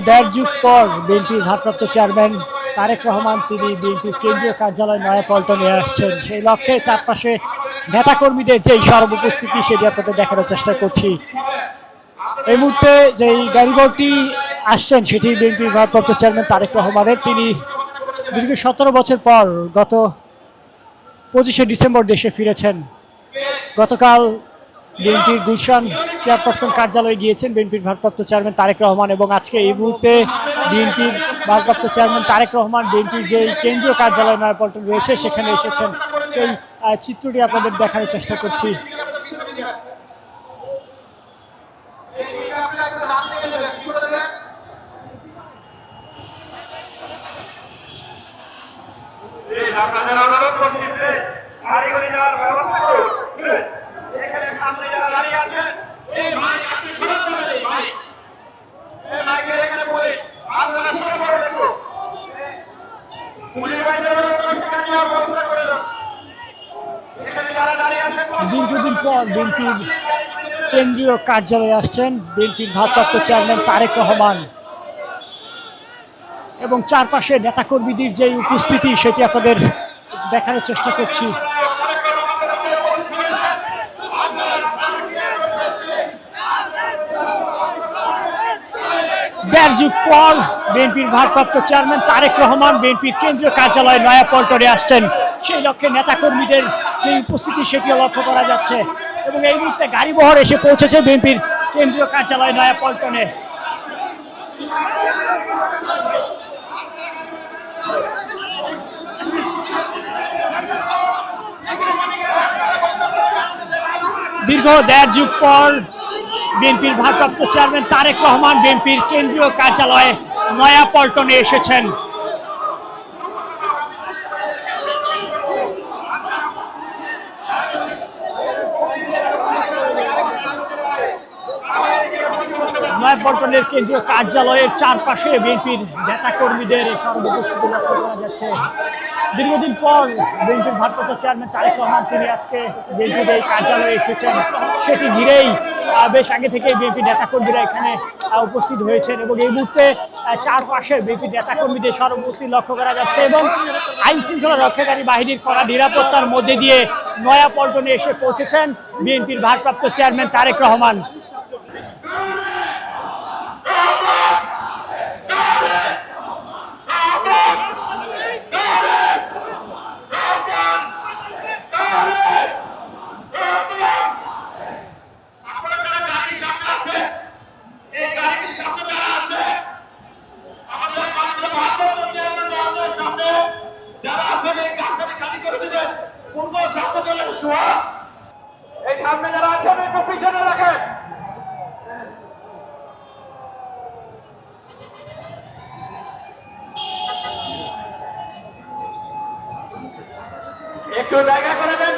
দেড় যুগ পর বিএনপির ভারপ্রাপ্ত চেয়ারম্যান তারেক রহমান তিনি বিএনপির কেন্দ্রীয় কার্যালয় নয়াপল্টনে আসছেন। সেই লক্ষ্যে চারপাশে নেতাকর্মীদের যেই সর্বউপস্থিতি সেটি আপনাদের দেখানোর চেষ্টা করছি। এই মুহূর্তে যেই গাড়িবহরটি আসছেন সেটি বিএনপির ভারপ্রাপ্ত চেয়ারম্যান তারেক রহমানের। তিনি দীর্ঘ 17 বছর পর গত 25শে ডিসেম্বর দেশে ফিরেছেন। গতকাল বিএনপির গুলশান চেয়ারপারসন কার্যালয়ে গিয়েছেন বিএনপির ভারপ্রাপ্ত চেয়ারম্যান তারেক রহমান, এবং আজকে এই মুহূর্তে বিএনপির ভারপ্রাপ্ত চেয়ারম্যান তারেক রহমান বিএনপির যে কেন্দ্রীয় কার্যালয় নয়াপল্টন রয়েছে সেখানে এসেছেন। সেই চিত্রটি আপনাদের দেখানোর চেষ্টা করছি। আপনাদের অনুরোধ করছি গাড়িগুলি যাওয়ার ব্যবস্থা করুন। এখানে সামনে যারা দাঁড়িয়ে আছেন এই ভাই আপনি সরাতে পারেন। ভাই এই ভাইকে এখানে বলি আপনারা সরে পড়ে দেখুন। পুলিশ ভাইদের সেখানে যাওয়ার ব্যবস্থা করে দেন। এখানে যারা দাঁড়িয়ে আছেন দীর্ঘদিন পর বিএনপির কেন্দ্রীয় কার্যালয়ে আসছেন বিএনপির ভারপ্রাপ্ত চেয়ারম্যান তারেক রহমান, এবং চারপাশে নেতাকর্মীদের যে উপস্থিতি সেটি আপনাদের দেখানোর চেষ্টা করছি। দেড় যুগ পর বিএনপির ভারপ্রাপ্ত চেয়ারম্যান তারেক রহমান বিএনপির কেন্দ্রীয় কার্যালয় নয়াপল্টনে আসছেন। সেই লক্ষ্যে নেতাকর্মীদের যে উপস্থিতি সেটিও লক্ষ্য করা যাচ্ছে, এবং এই মুহূর্তে গাড়িবহর এসে পৌঁছেছে বিএনপির কেন্দ্রীয় কার্যালয় নয়াপল্টনে। দীর্ঘ দেড় যুগ পর বিএনপির ভারপ্রাপ্ত চেয়ারম্যান তারেক রহমান বিএনপির কেন্দ্রীয় কার্যালয়ে নয়াপল্টনে এসেছেন। নয়াপল্টনের কেন্দ্রীয় কার্যালয়ের চারপাশে বিএনপির নেতাকর্মীদের সর্বউপস্থিতি লক্ষ্য করা যাচ্ছে। দীর্ঘদিন পর বিএনপির ভারপ্রাপ্ত চেয়ারম্যান তারেক রহমান তিনি আজকে বিএনপির এই কার্যালয়ে এসেছেন। সেটি ঘিরেই বেশ আগে থেকে বিএনপির নেতাকর্মীরা এখানে উপস্থিত হয়েছেন, এবং এই মুহূর্তে চারপাশে বিএনপির নেতাকর্মীদের সর্বউপস্থিতি লক্ষ্য করা যাচ্ছে, এবং আইন শৃঙ্খলা রক্ষাকারী বাহিনীর কড়া নিরাপত্তার মধ্যে দিয়ে নয়াপল্টনে এসে পৌঁছেছেন বিএনপির ভারপ্রাপ্ত চেয়ারম্যান তারেক রহমান। এই সামনে যারা আছেন একটু পিছনে রাখেন। একটু জায়গা করে দেন।